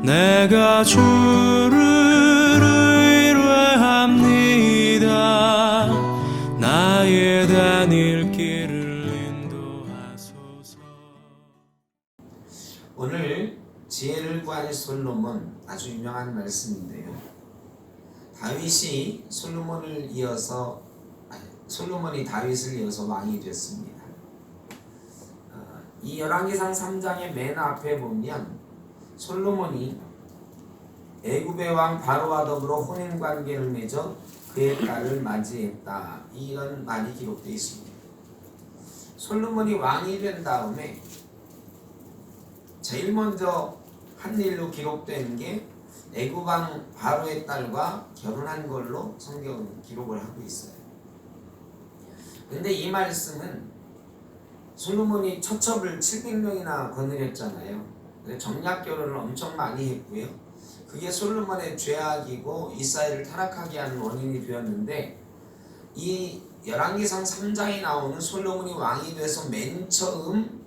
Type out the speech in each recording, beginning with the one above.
내가 주를 의뢰합니다. 나의 다닐 길을 인도하소서. 오늘 지혜를 구하는 솔로몬, 아주 유명한 말씀인데요. 솔로몬이 다윗을 이어서 왕이 됐습니다. 이 열왕기상 3장의 맨 앞에 보면 솔로몬이 애굽의 왕 바로와 더불어 혼인관계를 맺어 그의 딸을 맞이했다, 이런 말이 기록되어 있습니다. 솔로몬이 왕이 된 다음에 제일 먼저 한 일로 기록된 게 애굽 왕 바로의 딸과 결혼한 걸로 성경은 기록을 하고 있어요. 근데 이 말씀은 솔로몬이 처첩을 700명이나 거느렸잖아요. 정략 결혼을 엄청 많이 했고요. 그게 솔로몬의 죄악이고 이스라엘을 타락하게 하는 원인이 되었는데, 이 열왕기상 3장에 나오는 솔로몬이 왕이 돼서 맨 처음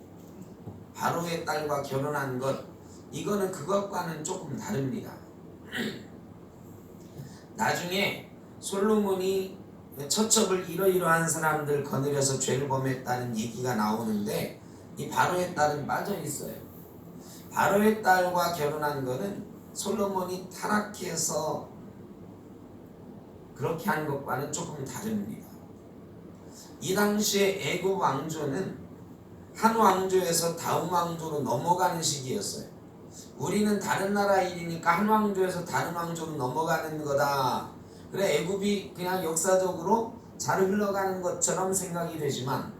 바로의 딸과 결혼한 것, 이거는 그것과는 조금 다릅니다. 나중에 솔로몬이 처첩을 이러이러한 사람들 거느려서 죄를 범했다는 얘기가 나오는데, 이 바로의 딸은 빠져 있어요. 바로의 딸과 결혼한 거는 솔로몬이 타락해서 그렇게 한 것과는 조금 다릅니다. 이 당시에 애굽 왕조는 한 왕조에서 다음 왕조로 넘어가는 시기였어요. 우리는 다른 나라 일이니까 한 왕조에서 다른 왕조로 넘어가는 거다, 그래 애굽이 그냥 역사적으로 잘 흘러가는 것처럼 생각이 되지만,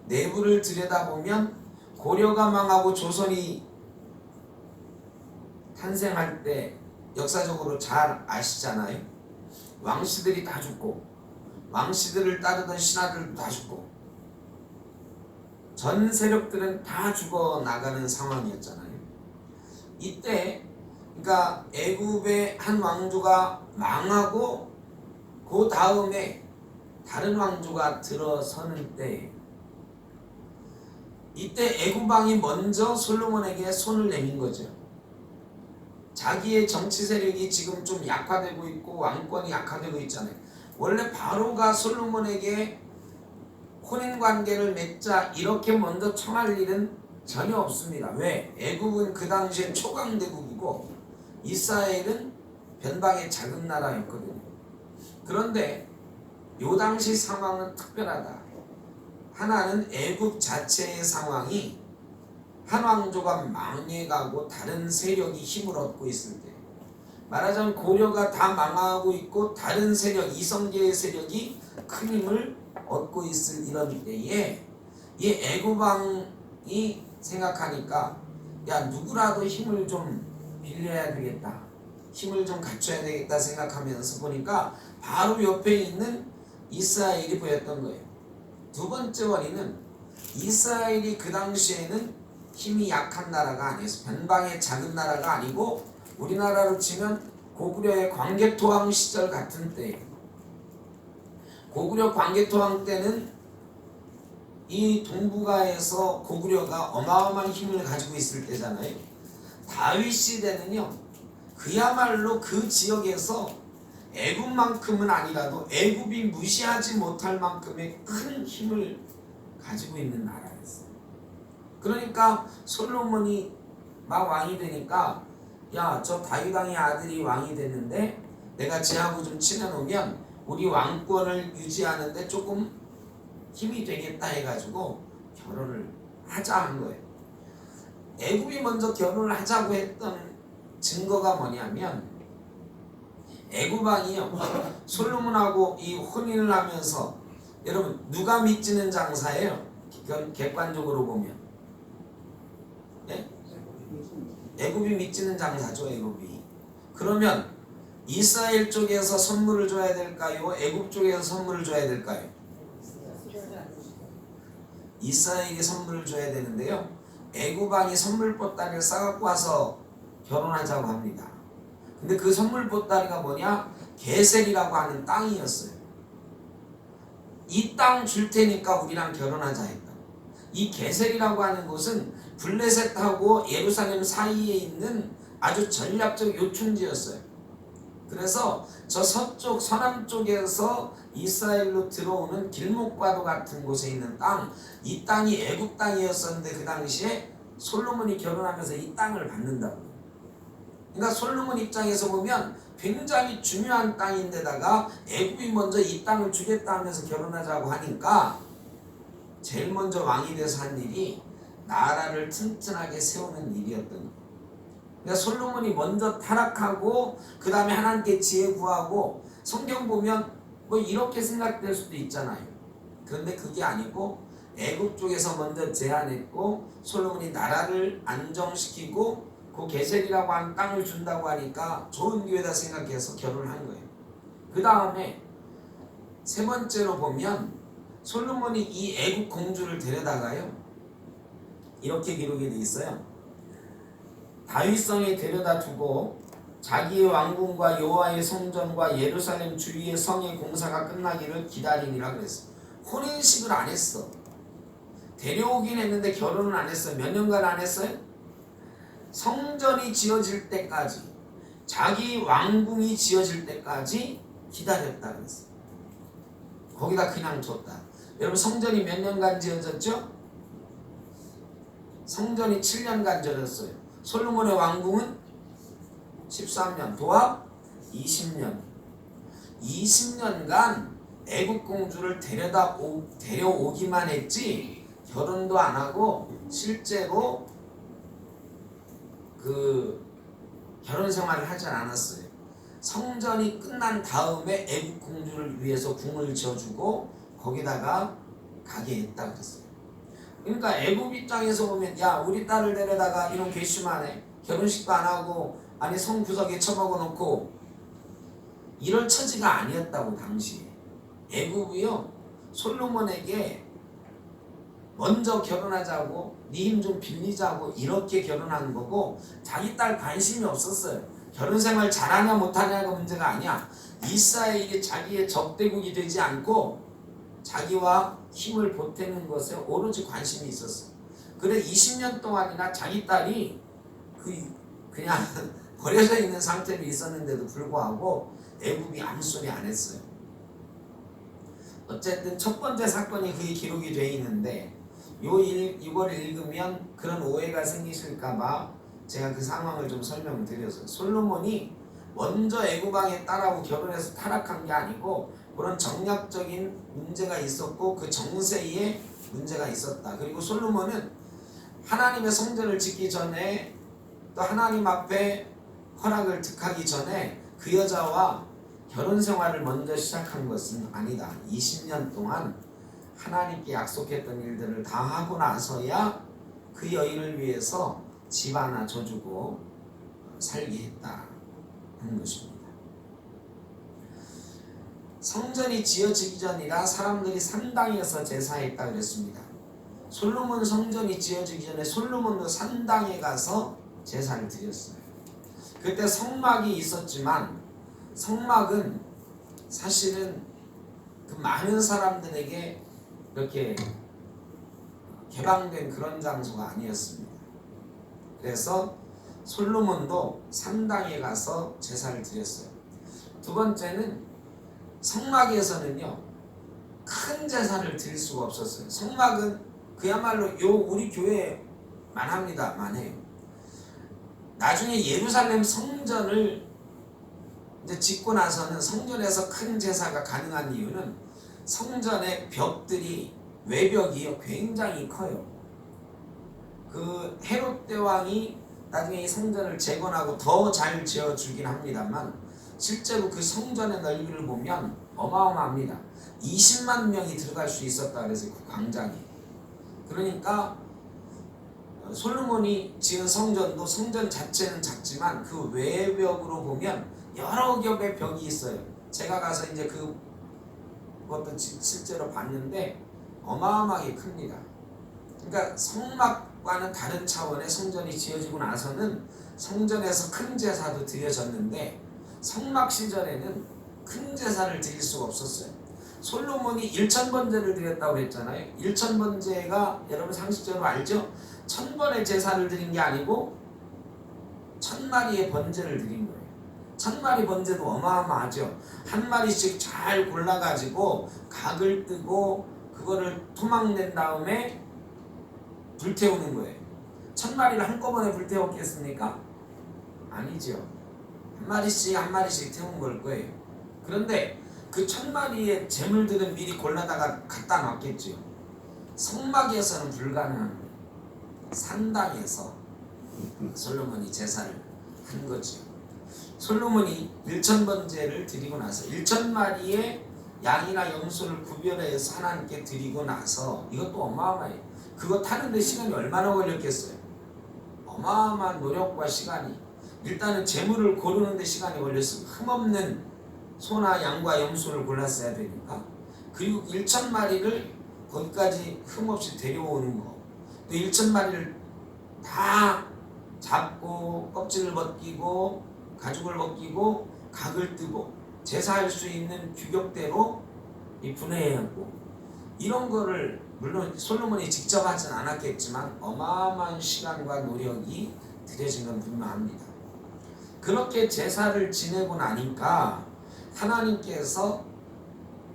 내부를 들여다보면 고려가 망하고 조선이 탄생할 때 역사적으로 잘 아시잖아요. 왕씨들이 다 죽고, 왕씨들을 따르던 신하들도 다 죽고, 전 세력들은 다 죽어나가는 상황이었잖아요. 이때 그러니까 애굽의 한 왕조가 망하고 그 다음에 다른 왕조가 들어서는 때, 이때 애굽 왕이 먼저 솔로몬에게 손을 내민 거죠. 자기의 정치 세력이 지금 좀 약화되고 있고 왕권이 약화되고 있잖아요. 원래 바로가 솔로몬에게 혼인관계를 맺자 이렇게 먼저 청할 일은 전혀 없습니다. 왜? 애굽은 그 당시에 초강대국이고 이스라엘은 변방의 작은 나라였거든요. 그런데 요 당시 상황은 특별하다. 하나는 애굽 자체의 상황이 한 왕조가 망해가고 다른 세력이 힘을 얻고 있을 때, 말하자면 고려가 다 망하고 있고 다른 세력, 이성계의 세력이 큰 힘을 얻고 있을 이런 때에 이 애굽 왕이 생각하니까, 야 누구라도 힘을 좀 빌려야 되겠다, 힘을 좀 갖춰야 되겠다 생각하면서 보니까 바로 옆에 있는 이스라엘이 보였던 거예요. 두 번째 원인은 이스라엘이 그 당시에는 힘이 약한 나라가 아니었어요. 변방의 작은 나라가 아니고 우리나라로 치면 고구려의 광개토왕 시절 같은 때예요. 고구려 광개토왕 때는 이 동북아에서 고구려가 어마어마한 힘을 가지고 있을 때잖아요. 다윗 시대는요, 그야말로 그 지역에서 애굽만큼은 아니라도 애굽이 무시하지 못할 만큼의 큰 힘을 가지고 있는 나라였어요. 그러니까 솔로몬이 막 왕이 되니까, 야 저 다윗 왕의 아들이 왕이 됐는데 내가 쟤하고 좀 친해놓으면 우리 왕권을 유지하는데 조금 힘이 되겠다 해가지고 결혼을 하자 한 거예요. 애굽이 먼저 결혼을 하자고 했던 증거가 뭐냐면, 애굽 왕이요 솔로몬하고 이 혼인을 하면서, 여러분 누가 밑지는 장사예요? 객관적으로 보면 애굽이 밑지는 장사죠. 애굽이. 그러면 이스라엘 쪽에서 선물을 줘야 될까요? 애굽 쪽에서 선물을 줘야 될까요? 이스라엘이 선물을 줘야 되는데요, 애굽 왕이 선물 보따리를 싸갖고 와서 결혼하자고 합니다. 근데 그 선물 보따리가 뭐냐? 게셀이라고 하는 땅이었어요. 이 땅 줄 테니까 우리랑 결혼하자 했다. 이 게셀이라고 하는 곳은 블레셋하고 예루살렘 사이에 있는 아주 전략적 요충지였어요. 그래서 저 서쪽 서남쪽에서 이스라엘로 들어오는 길목과도 같은 곳에 있는 땅, 이 땅이 애굽 땅이었었는데 그 당시에 솔로몬이 결혼하면서 이 땅을 받는다고. 그러니까 솔로몬 입장에서 보면 굉장히 중요한 땅인데다가 애굽이 먼저 이 땅을 주겠다 하면서 결혼하자고 하니까 제일 먼저 왕이 돼서 한 일이 나라를 튼튼하게 세우는 일이었던 거예요. 그러니까 솔로몬이 먼저 타락하고 그 다음에 하나님께 지혜 구하고, 성경 보면 뭐 이렇게 생각될 수도 있잖아요. 그런데 그게 아니고 애굽 쪽에서 먼저 제안했고 솔로몬이 나라를 안정시키고 그 게셀이라고 하는 땅을 준다고 하니까 좋은 기회다 생각해서 결혼한 거예요. 그 다음에 세 번째로 보면 솔로몬이 이 애굽 공주를 데려다가요, 이렇게 기록이 돼 있어요. 다윗성에 데려다 두고 자기의 왕궁과 여호와의 성전과 예루살렘 주위의 성의 공사가 끝나기를 기다리니라 그랬어. 혼인식을 안 했어. 데려오긴 했는데 결혼은 안 했어요. 몇 년간 안 했어요? 성전이 지어질 때까지, 자기 왕궁이 지어질 때까지 기다렸다 그랬어. 거기다 그냥 줬다. 여러분, 성전이 몇 년간 지어졌죠? 성전이 7년간 지어졌어요. 솔로몬의 왕궁은 13년, 도합 20년. 20년간 애국 공주를 데려오기만 했지 결혼도 안 하고 실제로 그 결혼 생활을 하지 않았어요. 성전이 끝난 다음에 애국 공주를 위해서 궁을 지어주고 거기다가 가게 했다 그랬어요. 그러니까 애국 입장에서 보면, 야, 우리 딸을 데려다가 이런 괘씸하네, 결혼식도 안 하고 아니 성 구석에 처박아 놓고, 이럴 처지가 아니었다고. 당시에 애국이요, 솔로몬에게 먼저 결혼하자고, 네 힘 좀 빌리자고 이렇게 결혼하는 거고, 자기 딸 관심이 없었어요. 결혼 생활 잘하냐 못하냐가 문제가 아니야. 이스라엘이 자기의 적대국이 되지 않고 자기와 힘을 보태는 것에 오로지 관심이 있었어. 그래 20년 동안이나 자기 딸이 그냥 버려져 있는 상태로 있었는데도 불구하고 애굽이 아무 소리 안 했어요. 어쨌든 첫 번째 사건이 그게 기록이 돼 있는데, 이걸 읽으면 그런 오해가 생기실까봐 제가 그 상황을 좀 설명을 드렸어요. 솔로몬이 먼저 애굽 왕의 딸하고 결혼해서 타락한 게 아니고 그런 정략적인 문제가 있었고 그 정세에 문제가 있었다. 그리고 솔로몬은 하나님의 성전을 짓기 전에, 또 하나님 앞에 허락을 득하기 전에 그 여자와 결혼 생활을 먼저 시작한 것은 아니다. 20년 동안 하나님께 약속했던 일들을 다 하고 나서야 그 여인을 위해서 집 하나 줘주고 살게 했다 하는 것입니다. 성전이 지어지기 전이라 사람들이 산당에서 제사했다 그랬습니다. 솔로몬 성전이 지어지기 전에 솔로몬도 산당에 가서 제사를 드렸어요. 그때 성막이 있었지만 성막은 사실은 그 많은 사람들에게 이렇게 개방된 그런 장소가 아니었습니다. 그래서 솔로몬도 산당에 가서 제사를 드렸어요. 두 번째는 성막에서는요, 큰 제사를 드릴 수가 없었어요. 성막은 그야말로 우리 교회만 합니다만 해요. 나중에 예루살렘 성전을 이제 짓고 나서는 성전에서 큰 제사가 가능한 이유는 성전의 벽들이, 외벽이 굉장히 커요. 그 헤롯 대왕이 나중에 이 성전을 재건하고 더 잘 지어주긴 합니다만 실제로 그 성전의 넓이를 보면 어마어마합니다. 20만 명이 들어갈 수 있었다 그래서 그 광장이. 그러니까 솔로몬이 지은 성전도 성전 자체는 작지만 그 외벽으로 보면 여러 겹의 벽이 있어요. 제가 가서 이제 그것도 실제로 봤는데 어마어마하게 큽니다. 그러니까 성막과는 다른 차원의 성전이 지어지고 나서는 성전에서 큰 제사도 드려졌는데 성막 시절에는 큰 제사를 드릴 수가 없었어요. 솔로몬이 1000번제를 드렸다고 했잖아요. 1000번제가 여러분 상식적으로 알죠? 1000번의 제사를 드린 게 아니고 1000마리의 번제를 드린 거예요. 1000마리 번제도 어마어마하죠. 한 마리씩 잘 골라가지고 각을 뜨고 그거를 토막낸 다음에 불태우는 거예요. 1000마리를 한꺼번에 불태웠겠습니까? 아니죠. 한 마리씩 한 마리씩 태운 걸 거예요. 그런데 그 1000마리의 제물들은 미리 골라다가 갖다 놨겠죠. 성막에서는 불가능한 거예요. 산당에서 솔로몬이 제사를 한 거죠. 솔로몬이 1000번제를 드리고 나서 1000마리의 양이나 염소를 구별해서 하나님께 드리고 나서 이것도 어마어마해요. 그거 타는데 시간이 얼마나 걸렸겠어요? 어마어마한 노력과 시간이. 일단은 제물을 고르는데 시간이 걸렸어요. 흠없는 소나 양과 염소를 골랐어야 되니까. 그리고 1000마리를 거기까지 흠없이 데려오는 거. 또 1000마리를 다 잡고 껍질을 벗기고 가죽을 벗기고 각을 뜨고 제사할 수 있는 규격대로 분해해야 하고, 이런 거를 물론 솔로몬이 직접 하진 않았겠지만 어마어마한 시간과 노력이 들여진 건 분명합니다. 그렇게 제사를 지내고 나니까 하나님께서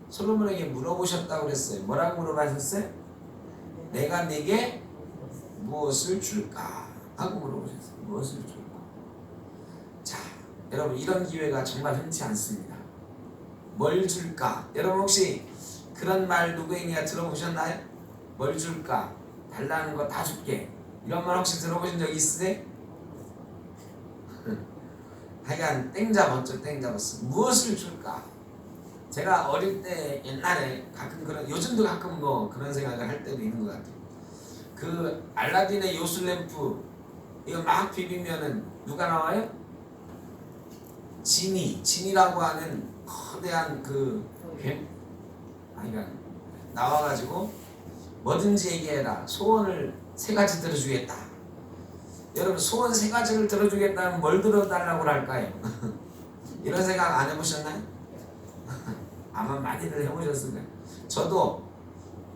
솔로몬에게 물어보셨다고 그랬어요. 뭐라고 물어보셨어요? 내가 네게 무엇을 줄까? 하고 물어보셨어요. 무엇을 줄까? 자, 여러분 이런 기회가 정말 흔치 않습니다. 뭘 줄까? 여러분 혹시 그런 말 누구에게 들어보셨나요? 뭘 줄까? 달라는 거 다 줄게. 이런 말 혹시 들어보신 적 있으세요? 하여간 땡 잡았죠. 땡 잡았어. 무엇을 줄까? 제가 어릴 때 옛날에 가끔 그런, 요즘도 가끔 뭐 그런 생각을 할 때도 있는 것 같아요. 그 알라딘의 요술램프 이거 막 비비면은 누가 나와요? 진이라고 하는 거대한 그 뱀, 그러니까 나와가지고 뭐든지 얘기해라. 소원을 3가지 들어주겠다. 여러분 소원 3가지를 들어주겠다면 뭘 들어달라고 할까요? 이런 생각 안 해보셨나요? 아마 많이들 해보셨을 거예요. 저도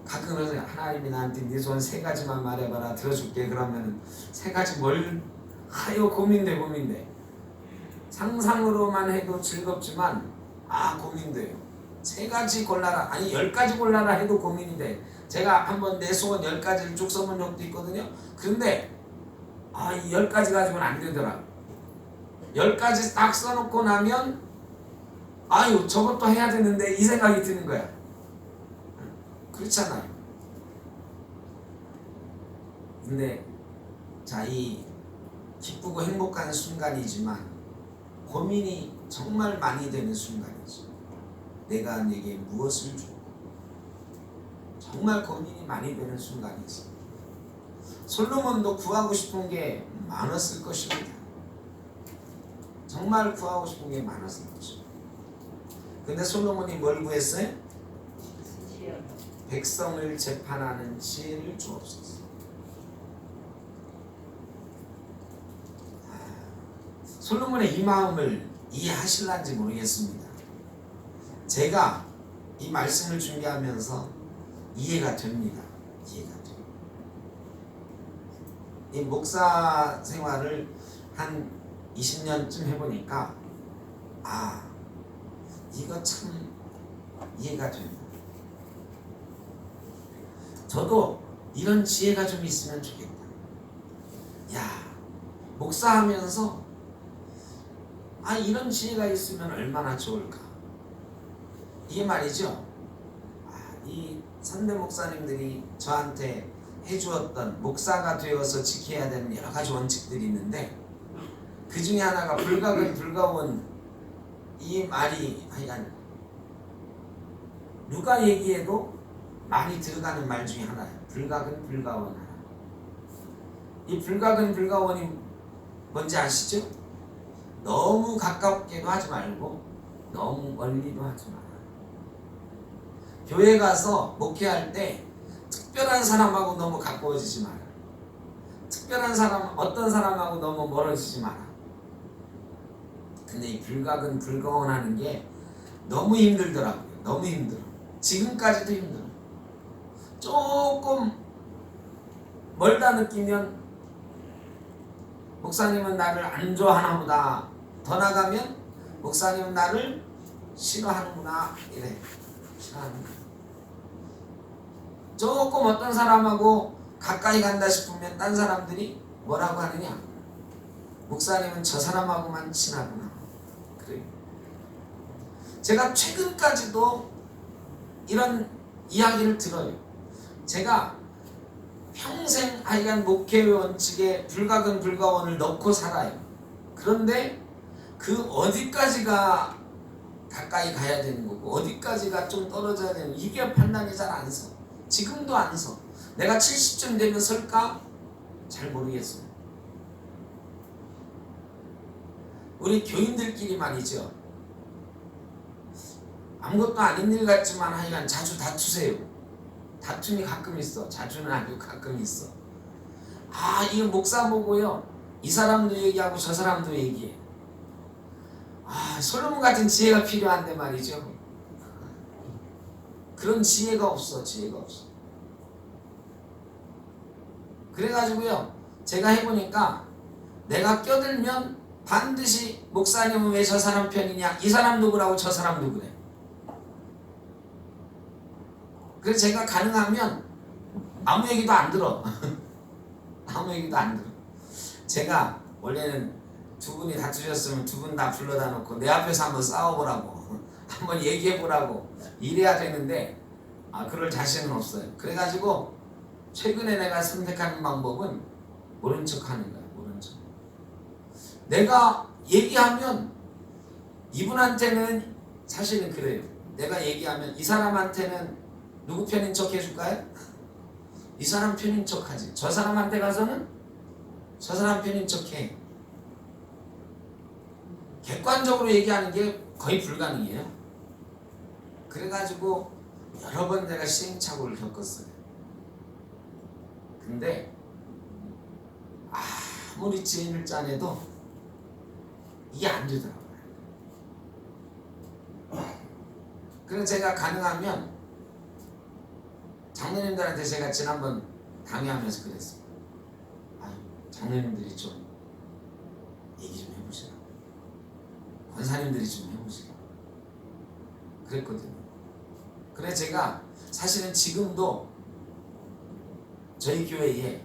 가끔 그러세요. 하나님이 나한테 네 소원 3가지만 말해봐라. 들어줄게. 그러면 3가지 뭘 하여 고민돼. 상상으로만 해도 즐겁지만 고민돼요. 3가지 골라라. 아니 10가지 골라라 해도 고민이 돼. 제가 한번 내 소원 10가지를 쭉 써본 적도 있거든요. 그런데 이 10가지 가지고는 안 되더라. 10가지 딱 써놓고 나면 아유 저것도 해야 되는데 이 생각이 드는 거야. 그렇잖아요. 근데 자, 이 기쁘고 행복한 순간이지만 고민이 정말 많이 되는 순간이죠. 내가 네게 무엇을 주고, 정말 고민이 많이 되는 순간이죠. 솔로몬도 구하고 싶은 게 많았을 것입니다. 정말 구하고 싶은 게 많았을 것입니다. 근데 솔로몬이 뭘 구했어요? 백성을 재판하는 지혜를 주옵소서. 솔로몬의 이 마음을 이해하실란지 모르겠습니다. 제가 이 말씀을 준비하면서 이해가 됩니다. 이 목사 생활을 한 20년쯤 해보니까 이거 참 이해가 됩니다. 저도 이런 지혜가 좀 있으면 좋겠다. 목사하면서 이런 지혜가 있으면 얼마나 좋을까. 이게 말이죠. 이 선배 목사님들이 저한테 해주었던 목사가 되어서 지켜야 되는 여러 가지 원칙들이 있는데, 그 중에 하나가 불가근 불가원. 이 말이 하여간 누가 얘기해도 많이 들어가는 말 중에 하나예요. 불가근 불가원 하나. 이 불가근 불가원이 뭔지 아시죠? 너무 가깝게도 하지 말고 너무 멀리도 하지 마라. 교회 가서 목회할 때 특별한 사람하고 너무 가까워지지 마라. 특별한 사람, 어떤 사람하고 너무 멀어지지 마라. 근데 이 불가근 불가원 하는 게 너무 힘들더라고요. 너무 힘들어. 지금까지도 힘들어. 조금 멀다 느끼면 목사님은 나를 안 좋아하나 보다. 더 나가면 목사님은 나를 싫어하는구나. 이래. 싫어하는구나. 조금 어떤 사람하고 가까이 간다 싶으면 딴 사람들이 뭐라고 하느냐? 목사님은 저 사람하고만 친하구나. 그래요. 제가 최근까지도 이런 이야기를 들어요. 제가 평생 하여간 목회의 원칙에 불가근 불가원을 넣고 살아요. 그런데 그 어디까지가 가까이 가야 되는 거고 어디까지가 좀 떨어져야 되는, 이게 판단이 잘 안 서. 지금도 안 서. 내가 70쯤 되면 설까? 잘 모르겠어요. 우리 교인들끼리 말이죠. 아무것도 아닌 일 같지만 하여간 자주 다투세요. 다툼이 가끔 있어. 자주는 아니고 가끔 있어. 아, 이거 목사 보고요. 이 사람도 얘기하고 저 사람도 얘기해. 아, 솔로몬 같은 지혜가 필요한데 말이죠. 그런 지혜가 없어. 지혜가 없어. 그래가지고요. 제가 해보니까 내가 껴들면 반드시 목사님은 왜 저 사람 편이냐? 이 사람 누구라고 저 사람 누구래? 그래서 제가 가능하면 아무 얘기도 안 들어. 아무 얘기도 안 들어. 제가 원래는 두 분이 다투셨으면 두 분 다 불러다 놓고 내 앞에서 한번 싸워보라고 한번 얘기해보라고 이래야 되는데 그럴 자신은 없어요. 그래가지고 최근에 내가 선택하는 방법은 모른 척 하는 거야. 모른 척. 내가 얘기하면 이분한테는 사실은 그래요. 내가 얘기하면 이 사람한테는 누구 편인 척 해줄까요? 이 사람 편인 척 하지. 저 사람한테 가서는 저 사람 편인 척 해. 객관적으로 얘기하는 게 거의 불가능해요. 그래가지고 여러 번 내가 시행착오를 겪었어요. 근데 아무리 지혜를 짜내도 이게 안 되더라고요. 그래서 제가 가능하면 장로님들한테 제가 지난번 강의하면서 그랬어요. 장로님들이 좀 얘기 좀 해보시라. 권사님들이 좀 해보시라. 그랬거든요. 그래서 제가 사실은 지금도 저희 교회에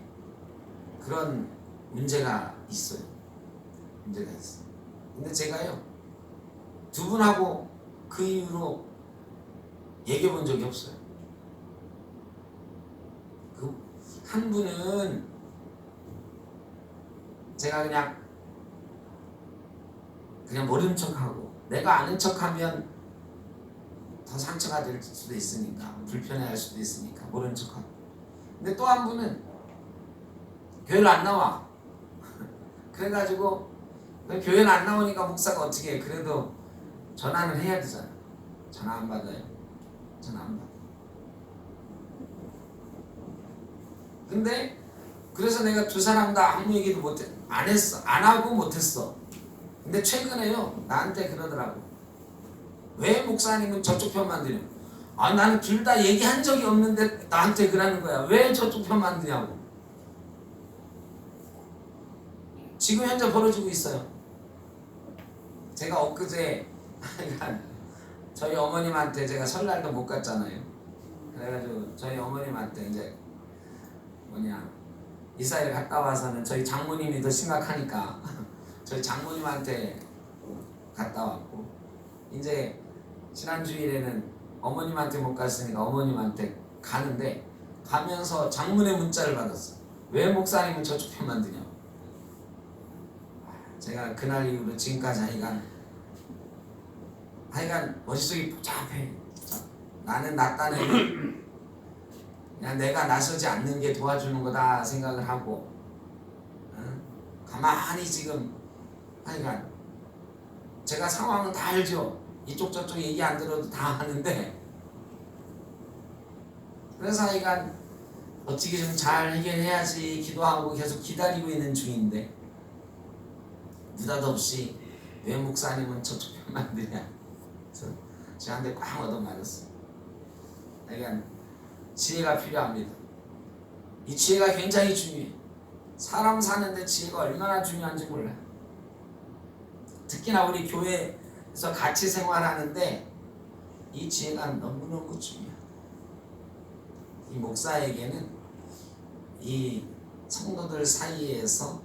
그런 문제가 있어요. 문제가 있어요. 근데 제가요, 두 분하고 그 이후로 얘기해 본 적이 없어요. 그 한 분은 제가 그냥 모른 척하고, 내가 아는 척하면 더 상처가 될 수도 있으니까, 불편해할 수도 있으니까 모른 척하고. 근데 또 한 분은 교회를 안 나와. 그래가지고 교회는 안 나오니까 목사가 어떻게 해? 그래도 전화는 해야 되잖아. 전화 안 받아요. 전화 안 받아. 근데 그래서 내가 두 사람 다 아무 얘기도 안 했어. 안 하고 못했어. 근데 최근에요, 나한테 그러더라고. 왜 목사님은 저쪽 편만 드냐? 나는 둘 다 얘기한 적이 없는데 나한테 그러는 거야. 왜 저쪽 편만 드냐고. 지금 현재 벌어지고 있어요. 제가 엊그제 저희 어머님한테 제가 설날도 못 갔잖아요. 그래가지고 저희 어머님한테 이제 이사를 갔다 와서는 저희 장모님이 더 심각하니까 저희 장모님한테 갔다 왔고, 이제 지난 주일에는 어머님한테 못 갔으니까 어머님한테 가는데, 가면서 장문의 문자를 받았어. 왜 목사님은 저쪽 편만 드냐? 제가 그날 이후로 지금까지 하여간 머릿속이 복잡해. 나는 낫다는 그냥 내가 나서지 않는 게 도와주는 거다 생각을 하고, 가만히 지금 하여간 제가 상황은 다 알죠. 이쪽 저쪽 얘기 안 들어도 다 아는데, 그래서 하여간 어떻게 좀 잘 해결해야지 기도하고 계속 기다리고 있는 중인데, 느닷없이 왜 목사님은 저쪽 편만 드냐? 그래서 저한테 꽝 얻어맞았어요. 그러니까 지혜가 필요합니다. 이 지혜가 굉장히 중요해요. 사람 사는데 지혜가 얼마나 중요한지 몰라요. 특히나 우리 교회에서 같이 생활하는데 이 지혜가 너무너무 중요해요. 이 목사에게는 이 성도들 사이에서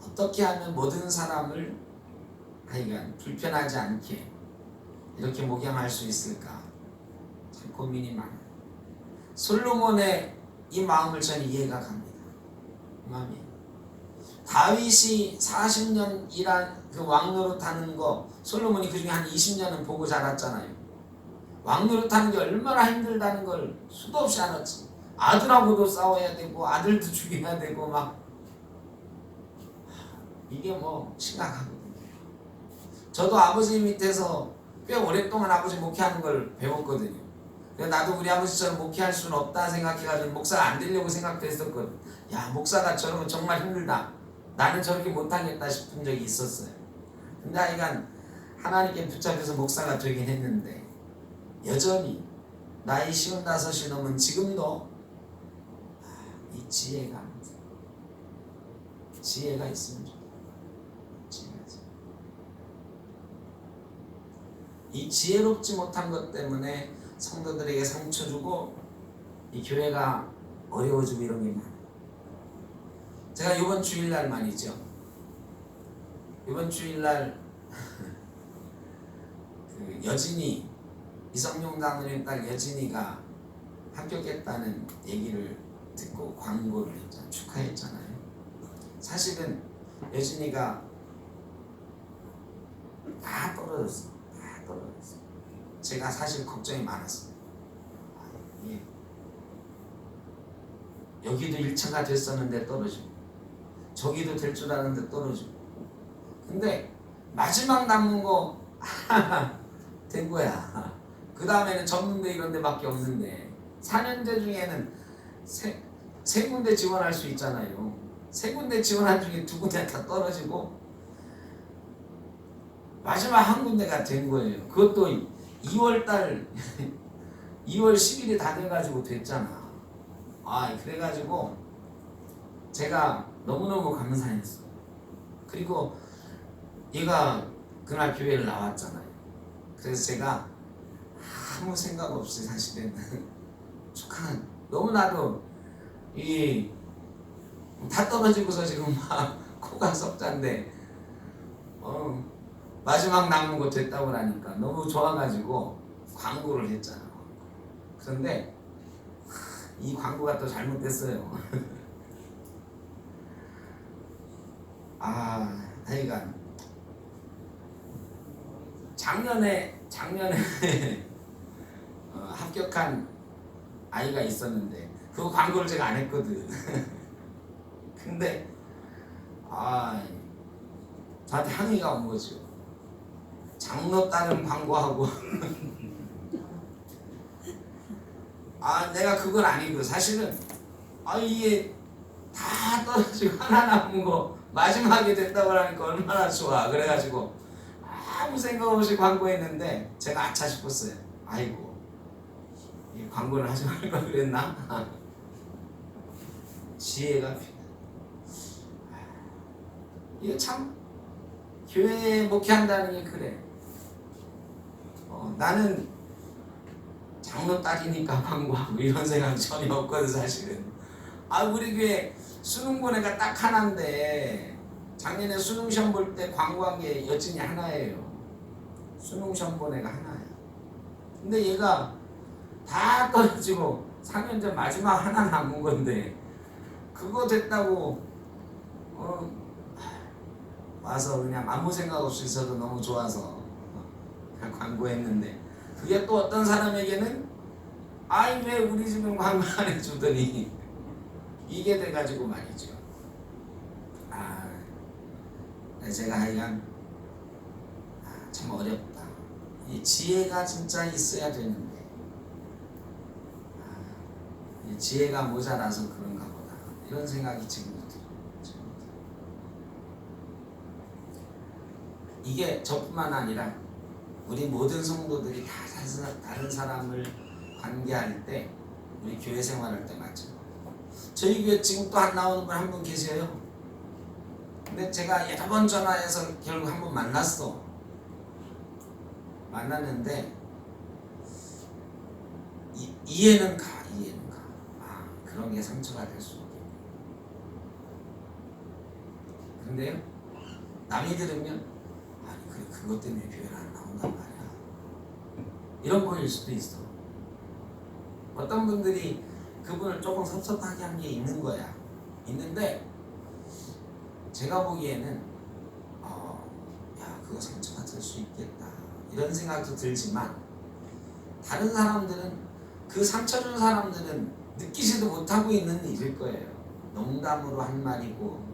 어떻게 하면 모든 사람을 하여간 불편하지 않게 이렇게 목양할 수 있을까 참 고민이 많아요. 솔로몬의 이 마음을 저는 이해가 갑니다. 이 마음이 다윗이 40년 일한 그 왕노릇하는 거 솔로몬이 그중에 한 20년은 보고 자랐잖아요. 왕노릇하는 게 얼마나 힘들다는 걸 수도 없이 알았지. 아들하고도 싸워야 되고 아들도 죽여야 되고 막 이게 뭐 심각하거든요. 저도 아버지 밑에서 꽤 오랫동안 아버지 목회하는 걸 배웠거든요. 나도 우리 아버지처럼 목회할 수는 없다 생각해가지고 목사가 안 되려고 생각도 했었거든. 야, 목사가 저러면 정말 힘들다. 나는 저렇게 못하겠다 싶은 적이 있었어요. 근데 하여간 하나님께 붙잡혀서 목사가 되긴 했는데 여전히 나이 55이 넘은 지금도 이 지혜가 있으면 좋겠다. 이 지혜롭지 못한 것 때문에 성도들에게 상처 주고 이 교회가 어려워지고 이런 게 많아요. 제가 이번 주일날 말이죠. 이번 주일날 그 여진이 이성용 장로님 딸 여진이가 합격했다는 얘기를 듣고 광고를 했잖아요. 축하했잖아요. 사실은 여진이가 다 떨어졌어. 제가 사실 걱정이 많았어요. 여기도 1차가 됐었는데 떨어지고 저기도 될 줄 알았는데 떨어지고 근데 마지막 남는 거 된 거야. 그 다음에는 전문대 이런 데밖에 없는데 4년제 중에는 세 군데 지원할 수 있잖아요. 세 군데 지원한 중에 2군데 다 떨어지고 마지막 한 군데가 된 거예요. 그것도 2월달 2월 10일이 다 돼가지고 됐잖아. 그래가지고 제가 너무너무 감사했어. 그리고 얘가 그날 교회를 나왔잖아요. 그래서 제가 아무 생각 없이 사실은 너무나도 다 떨어지고서 지금 막 코가 석잔데 마지막 남은 거 됐다고 하니까 너무 좋아가지고 광고를 했잖아. 그런데 이 광고가 또 잘못됐어요. 하여간 작년에 합격한 아이가 있었는데 그 광고를 제가 안 했거든. 근데 저한테 항의가 온 거죠. 장로 딸은 광고하고 내가 그건 아니고 사실은 이게 다 떨어지고 하나 남은 거 마지막에 됐다고 하니까 얼마나 좋아. 그래가지고 아무 생각 없이 광고했는데 제가 아차 싶었어요. 아이고 이 광고를 하지 말 걸 그랬나? 지혜가 필요해. 이게 참 교회에 목회한다는 게 그래. 나는 장로 딸이니까 광고하고 이런 생각 전혀 없거든 사실은. 우리 교회 수능 본 애가 딱 하나인데 작년에 수능 시험 볼 때 광고한 게 여진이 하나예요. 수능 시험 본 애가 하나야. 근데 얘가 다 떨어지고 4년제 마지막 하나 남은 건데 그거 됐다고 와서 그냥 아무 생각 없이 있어도 너무 좋아서 그냥 광고했는데 그게 또 어떤 사람에게는 왜 우리 집은 광고 안 해주더니 이게 돼가지고 말이죠. 제가 하여간 참 어렵다. 이 지혜가 진짜 있어야 되는데 이 지혜가 모자라서 그런가 보다 이런 생각이 지금도 들어요. 이게 저뿐만 아니라 우리 모든 성도들이 다 다른 사람을 관계할 때 우리 교회 생활할 때 맞죠. 저희 교회 지금 또 안 나오는 분 한 분 계세요. 근데 제가 여러 번 전화해서 결국 한 번 만났어. 만났는데 이해는 가. 아, 그런 게 상처가 될 수 있겠네. 근데요, 남이 들으면 아니 그래 그것 때문에 교회를 안 나온단 말이야. 이런 거일 수도 있어. 어떤 분들이 그분을 조금 섭섭하게 한 게 있는 거야. 있는데 제가 보기에는 야 그거 상처가 될 수 있겠다 이런 생각도 들지만 다른 사람들은 그 상처 준 사람들은 느끼지도 못하고 있는 일일 거예요. 농담으로 한 말이고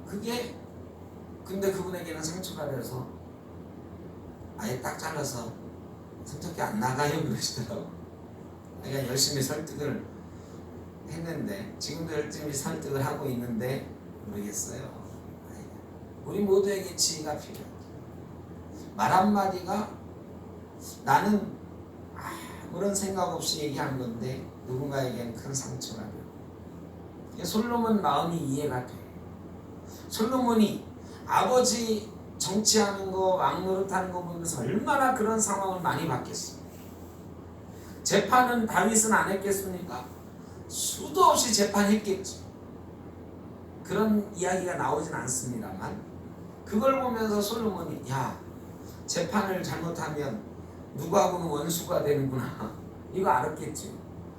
그게 근데 그분에게는 상처가 돼서 아예 딱 잘라서 손톱이 안 나가요 그러시더라고. 내가 열심히 설득을 했는데 지금도 열심히 설득을 하고 있는데 모르겠어요. 우리 모두에게 지혜가 필요해. 말 한마디가 나는 아무런 생각 없이 얘기한 건데 누군가에게는 큰 상처가 돼요. 솔로몬 마음이 이해가 돼. 솔로몬이 아버지 정치하는 거 왕 노릇하는 거 보면서 얼마나 그런 상황을 많이 봤겠어. 재판은 다윗은 안 했겠습니까? 수도 없이 재판했겠지. 그런 이야기가 나오진 않습니다만 그걸 보면서 솔로몬이 야 재판을 잘못하면 누구하고는 원수가 되는구나 이거 알았겠지.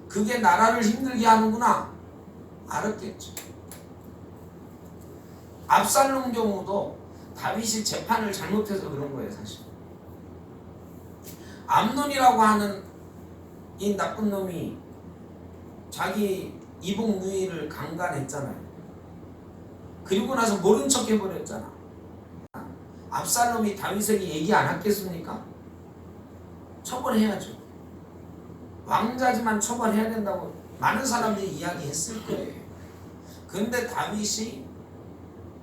그게 나라를 힘들게 하는구나 알았겠지. 압살롬 경우도 다윗이 재판을 잘못해서 그런 거예요. 사실 암논이라고 하는 이 나쁜 놈이 자기 이복 누이를 강간했잖아요. 그리고 나서 모른 척 해버렸잖아. 압살롬이 다윗에게 얘기 안 했겠습니까? 처벌해야죠. 왕자지만 처벌해야 된다고 많은 사람들이 이야기했을 거예요. 근데 다윗이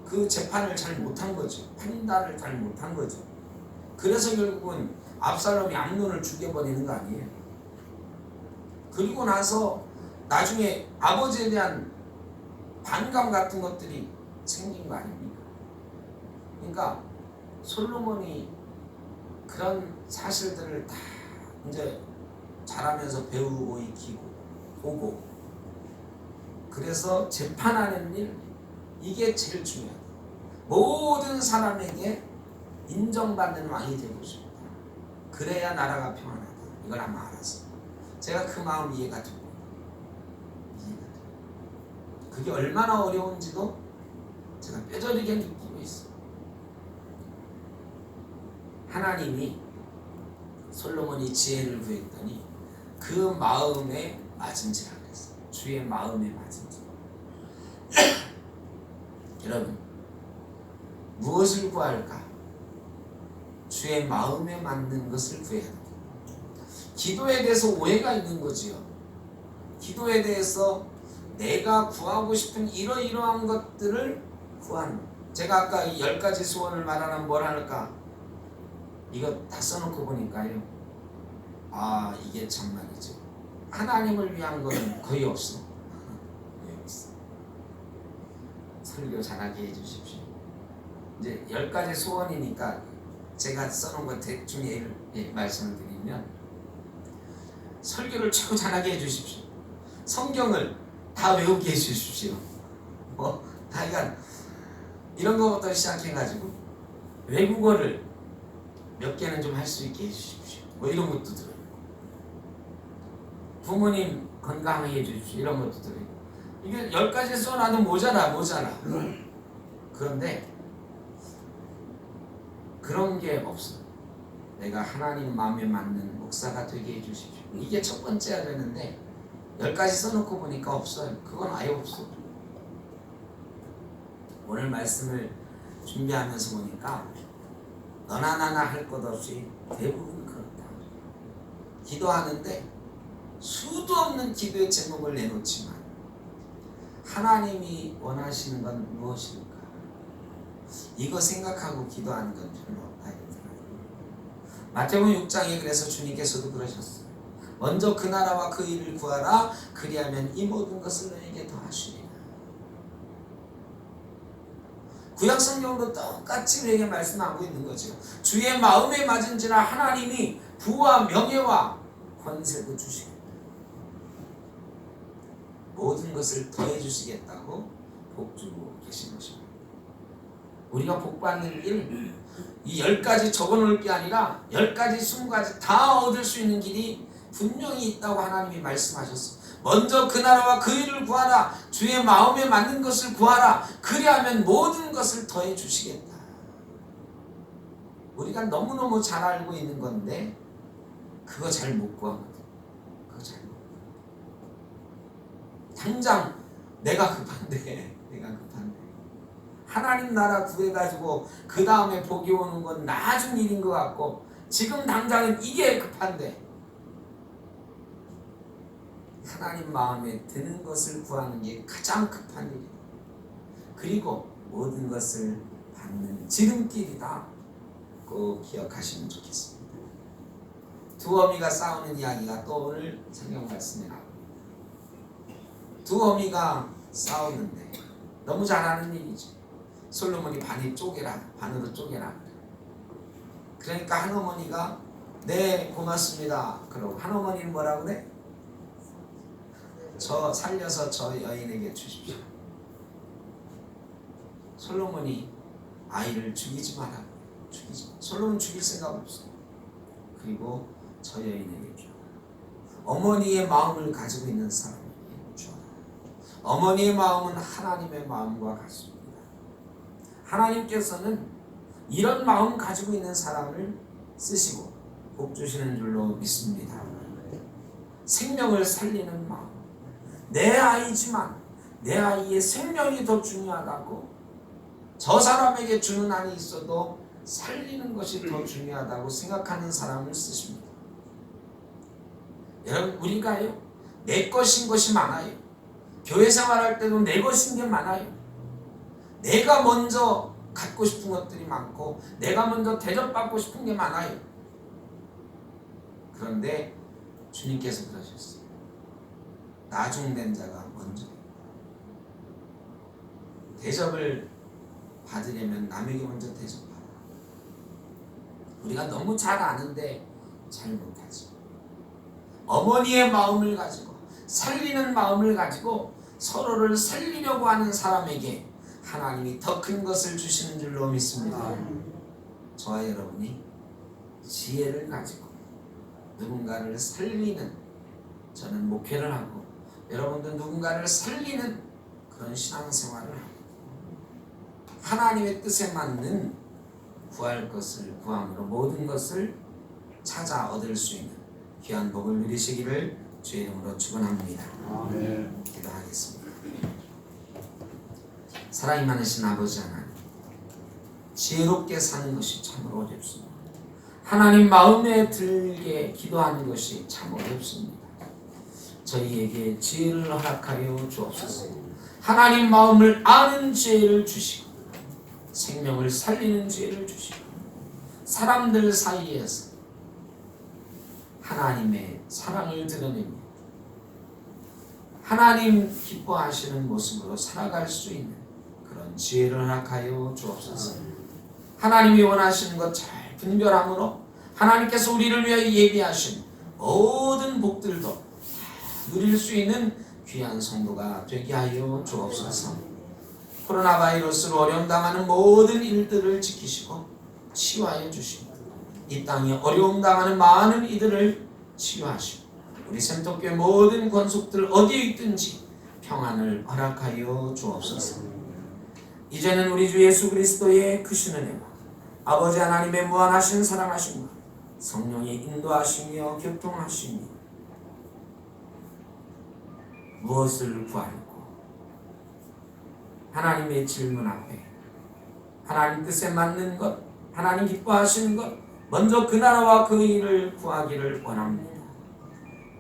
그 재판을 잘 못한 거죠. 판단을 잘 못한 거죠. 그래서 결국은 압살롬이 암논을 죽여버리는 거 아니에요. 그리고 나서 나중에 아버지에 대한 반감 같은 것들이 생긴 거 아닙니까? 그러니까 솔로몬이 그런 사실들을 다 이제 자라면서 배우고 익히고 보고 그래서 재판하는 일 이게 제일 중요하다. 모든 사람에게 인정받는 왕이 되고 싶다. 그래야 나라가 평안하다. 이걸 아마 알았어. 제가 그 마음 이해가 됩니다. 그게 얼마나 어려운지도 제가 뼈저리게 느끼고 있어요. 하나님이 솔로몬이 지혜를 구했더니 그 마음에 맞은지라 그랬어요. 주의 마음에 맞은지. 여러분 무엇을 구할까? 주의 마음에 맞는 것을 구해야 합니다. 기도에 대해서 오해가 있는 거지요. 기도에 대해서 내가 구하고 싶은 이러이러한 것들을 구하는. 제가 아까 10가지 소원을 말하면 뭘 할까? 이거 다 써놓고 보니까요. 아 이게 정말이죠. 하나님을 위한 건 거의 없어. 거의 없어. 설교 잘하게 해주십시오. 이제 10가지 소원이니까 제가 써놓은 거 대충 말씀을 드리면 설교를 최고 잘하게 해주십시오. 성경을 다 외우게 해주십시오. 하여간 이런 거부터 시작해가지고 외국어를 몇 개는 좀 할 수 있게 해주십시오. 이런 것도 들어요. 부모님 건강하게 해주십시오. 이런 것도 들어요. 이게 10가지 써놔도 모자라. 그런데 그런 게 없어. 내가 하나님 마음에 맞는 목사가 되게 해주십시오. 이게 첫 번째야 되는데 10가지 써놓고 보니까 없어요. 그건 아예 없어. 오늘 말씀을 준비하면서 보니까 너나 나나 할 것 없이 대부분 그렇다. 기도하는데 수도 없는 기도의 제목을 내놓지만 하나님이 원하시는 건 무엇일까? 이거 생각하고 기도하는 건 별로 없다. 마태복음 6장에 그래서 주님께서도 그러셨어요. 먼저 그 나라와 그 일을 구하라. 그리하면 이 모든 것을 너에게 더하시리라. 구약 성경도 똑같이 우리에게 말씀하고 있는 거죠. 주의 마음에 맞은지라 하나님이 부와 명예와 권세도 주시겠다. 모든 것을 더해 주시겠다고 복주고 계신 것입니다. 우리가 복받는 일, 이 10가지 적어놓을 게 아니라 10가지, 20가지 다 얻을 수 있는 길이 분명히 있다고 하나님이 말씀하셨어. 먼저 그 나라와 그 일을 구하라. 주의 마음에 맞는 것을 구하라. 그리하면 모든 것을 더해 주시겠다. 우리가 너무너무 잘 알고 있는 건데 그거 잘 못 구하거든. 그거 잘 못 구하. 당장 내가 급한데 하나님 나라 구해가지고 그 다음에 복이 오는 건 나중 일인 것 같고 지금 당장은 이게 급한데 하나님 마음에 드는 것을 구하는 게 가장 급한 일이다. 그리고 모든 것을 받는 지름길이다. 꼭 기억하시면 좋겠습니다. 두 어미가 싸우는 이야기가 또 오늘 성경 말씀에 나옵니다. 두 어미가 싸우는데 너무 잘하는 일이죠. 솔로몬이 반으로 쪼개라. 그러니까 한 어머니가 네 고맙습니다. 그러고 한 어머니는 뭐라고 그래? 저 살려서 저 여인에게 주십시오. 솔로몬이 아이를 죽이지 마라. 솔로몬 죽일 생각 없어. 그리고 저 여인에게 줘. 어머니의 마음을 가지고 있는 사람에게 줘. 어머니의 마음은 하나님의 마음과 같습니다. 하나님께서는 이런 마음 가지고 있는 사람을 쓰시고 복 주시는 줄로 믿습니다. 생명을 살리는 마음. 내 아이지만 내 아이의 생명이 더 중요하다고 저 사람에게 주는 한이 있어도 살리는 것이 더 중요하다고 생각하는 사람을 쓰십니다. 여러분 우리가요 내 것인 것이 많아요. 교회 생활할 때도 내 것인 게 많아요. 내가 먼저 갖고 싶은 것들이 많고 내가 먼저 대접받고 싶은 게 많아요. 그런데 주님께서 그러셨어요. 나중된 자가 먼저 대접을 받으려면 남에게 먼저 대접하라. 우리가 너무 잘 아는데 잘 못하지. 어머니의 마음을 가지고 살리는 마음을 가지고 서로를 살리려고 하는 사람에게 하나님이 더 큰 것을 주시는 줄로 믿습니다. 저와 여러분이 지혜를 가지고 누군가를 살리는 저는 목회를 하고 여러분도 누군가를 살리는 그런 신앙생활을 하고 하나님의 뜻에 맞는 구할 것을 구함으로 모든 것을 찾아 얻을 수 있는 귀한 복을 누리시기를 주의 이름으로 축원합니다. 기도하겠습니다. 사랑이 많으신 아버지 하나님, 지혜롭게 사는 것이 참으로 어렵습니다. 하나님 마음에 들게 기도하는 것이 참 어렵습니다. 저희에게 지혜를 허락하여 주옵소서. 하나님 마음을 아는 지혜를 주시고 생명을 살리는 지혜를 주시고 사람들 사이에서 하나님의 사랑을 드러내며 하나님 기뻐하시는 모습으로 살아갈 수 있는 그런 지혜를 허락하여 주옵소서. 하나님이 원하시는 것 잘 분별함으로 하나님께서 우리를 위하여 예비하신 모든 복들도 다 누릴 수 있는 귀한 성도가 되게 하여 주옵소서. 코로나 바이러스로 어려움 당하는 모든 일들을 지키시고 치유하여 주시고 이 땅에 어려움 당하는 많은 이들을 치유하시고 우리 샘터교회 모든 권속들 어디에 있든지 평안을 허락하여 주옵소서. 이제는 우리 주 예수 그리스도의 크신 은혜와 아버지 하나님의 무한하신 사랑하심과 성령의 인도하시며 교통하시며 무엇을 구하고 하나님의 질문 앞에 하나님 뜻에 맞는 것, 하나님 기뻐하시는 것, 먼저 그 나라와 그 일을 구하기를 원합니다.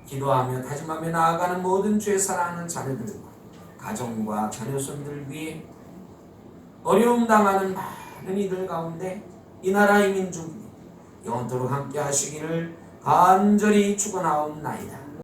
기도하며 다짐하며 나아가는 모든 죄 사랑하는 자녀들과 가정과 자녀손들 위해 어려움 당하는 많은 이들 가운데 이 나라의 민족이 영원토록 함께 하시기를 간절히 축원하옵나이다.